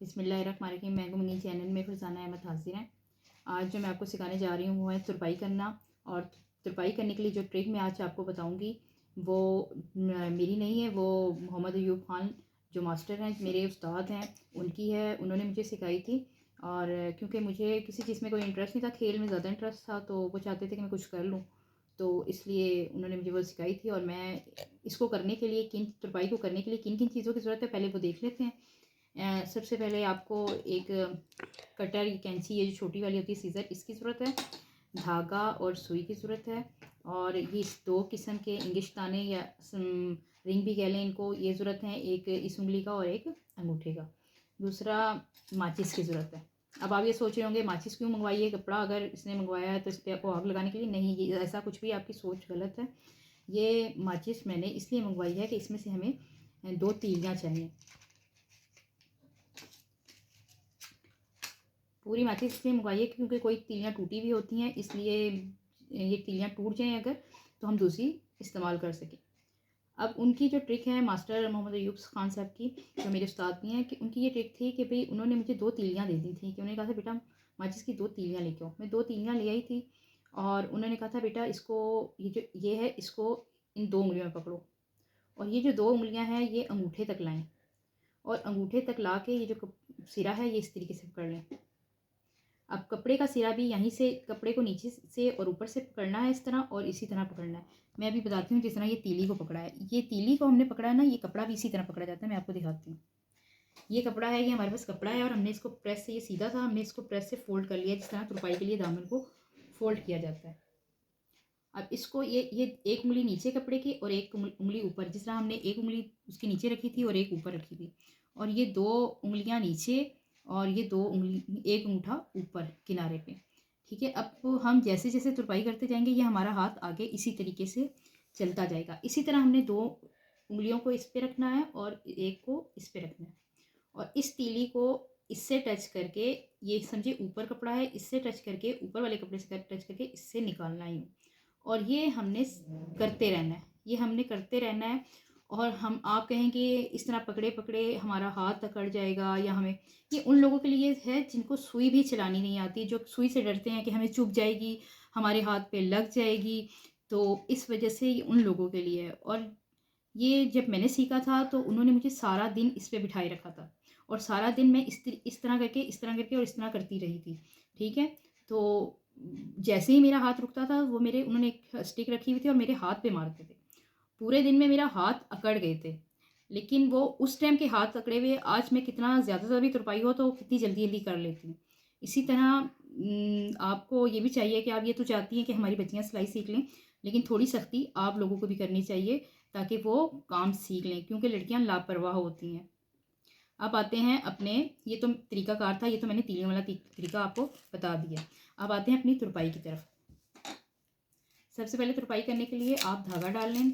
बिस्मिल्लाहिर्रहमानिर्रहीम। Mango मंगीन channel में फरजाना अहमद हाजिर हैं। आज जो मैं आपको सिखाने जा रही हूँ वो है तुरपाई करना। और तुरपाई करने के लिए जो ट्रिक मैं आज आपको बताऊँगी वो मेरी नहीं है, वो मोहम्मद अयूब खान जो मास्टर हैं, मेरे उस्ताद हैं, उनकी है। उन्होंने मुझे सिखाई थी। और क्योंकि मुझे किसी चीज़ में कोई इंटरेस्ट नहीं था, खेल में ज़्यादा इंटरेस्ट था, तो वो चाहते थे कि मैं कुछ कर लूँ, तो इसलिए उन्होंने मुझे वो सिखाई थी। और मैं इसको करने के लिए तुरपाई को करने के लिए किन किन चीज़ों की ज़रूरत है पहले वो देख लेते हैं। सबसे पहले आपको एक कटर, ये कैंची, ये जो छोटी वाली होती है सीज़र, इसकी ज़रूरत है। धागा और सुई की ज़रूरत है। और ये इस 2 किस्म के इंग्लिश दाने या रिंग भी कह लें इनको, ये ज़रूरत है, एक इस उंगली का और एक अंगूठे का। दूसरा माचिस की ज़रूरत है। अब आप ये सोच रहे होंगे माचिस क्यों मंगवाई है, कपड़ा अगर इसने मंगवाया है तो इस पर आपको आग लगाने के लिए? नहीं, ये ऐसा कुछ भी आपकी सोच गलत है। ये माचिस मैंने इसलिए मंगवाई है कि इसमें से हमें 2 तीलियाँ चाहिए। पूरी माचिस इसलिए मंगवाई है क्योंकि कोई तीलियाँ टूटी भी होती हैं, इसलिए ये तीलियाँ टूट जाएँ अगर, तो हम दूसरी इस्तेमाल कर सकें। अब उनकी जो ट्रिक है मास्टर मोहम्मद अयूब खान साहब की, जो मेरे उस्ताद भी हैं, कि उनकी ये ट्रिक थी कि भाई उन्होंने मुझे 2 तीलियाँ दे दी थी, कि उन्होंने कहा था बेटा माचिस की 2 तीलियाँ लेके आओ। मैं 2 तीलियाँ ले आई थी और उन्होंने कहा था बेटा इसको, ये है, इसको इन 2 उंगलियों में पकड़ो और ये जो 2 उंगलियाँ हैं ये अंगूठे तक लाएँ और अंगूठे तक ला के ये जो सिरा है ये इस तरीके से पकड़ लें। अब कपड़े का सिरा भी यहीं से, कपड़े को नीचे से और ऊपर से पकड़ना है इस तरह, और इसी तरह पकड़ना है। मैं अभी बताती हूँ जिस तरह ये तीली को पकड़ा है, ये तीली को हमने पकड़ा है ना, ये कपड़ा भी इसी तरह पकड़ा जाता है। मैं आपको दिखाती हूँ। ये कपड़ा है, ये हमारे पास कपड़ा है और हमने इसको प्रेस से, ये सीधा था, हमने इसको प्रेस से फोल्ड कर लिया, जिस तरह तुरपाई के लिए दामन को फोल्ड किया जाता है। अब इसको ये एक उंगली नीचे कपड़े की और एक उंगली ऊपर, जिस तरह हमने एक उंगली उसके नीचे रखी थी और एक ऊपर रखी थी, और ये 2 उंगलियां नीचे और ये 2 उंगली, एक अंगूठा ऊपर किनारे पे। ठीक है। अब हम जैसे जैसे तुरपाई करते जाएंगे ये हमारा हाथ आगे इसी तरीके से चलता जाएगा। इसी तरह हमने 2 उंगलियों को इस पे रखना है और एक को इस पे रखना है, और इस तीली को इससे टच करके, ये समझे ऊपर कपड़ा है, इससे टच करके, ऊपर वाले कपड़े से टच करके इससे निकालना ही। और ये हमने करते रहना है, ये हमने करते रहना है। और हम, आप कहेंगे इस तरह पकड़े पकड़े हमारा हाथ अकड़ जाएगा या हमें, ये उन लोगों के लिए है जिनको सुई भी चलानी नहीं आती, जो सुई से डरते हैं कि हमें चुभ जाएगी, हमारे हाथ पे लग जाएगी, तो इस वजह से ये उन लोगों के लिए है। और ये जब मैंने सीखा था तो उन्होंने मुझे सारा दिन इस पे बिठाए रखा था और सारा दिन मैं इस तरह करके, इस तरह करके और इस तरह करती रही थी। ठीक है। तो जैसे ही मेरा हाथ रुकता था वो मेरे, उन्होंने एक स्टिक रखी हुई थी और मेरे हाथ पे मारते थे। पूरे दिन में मेरा हाथ अकड़ गए थे, लेकिन वो उस टाइम के हाथ अकड़े हुए, आज मैं कितना ज़्यादा भी तुरपाई हो तो कितनी जल्दी जल्दी कर लेती हूँ। इसी तरह आपको ये भी चाहिए कि आप, ये तो चाहती हैं कि हमारी बच्चियाँ सिलाई सीख लें, लेकिन थोड़ी सख्ती आप लोगों को भी करनी चाहिए ताकि वो काम सीख लें, क्योंकि लड़कियाँ लापरवाह होती हैं। अब आते हैं अपने, ये तो तरीकाकार था, ये तो मैंने तीलियों वाला तरीका आपको बता दिया। अब आते हैं अपनी तुरपाई की तरफ। सबसे पहले तुरपाई करने के लिए आप धागा डाल लें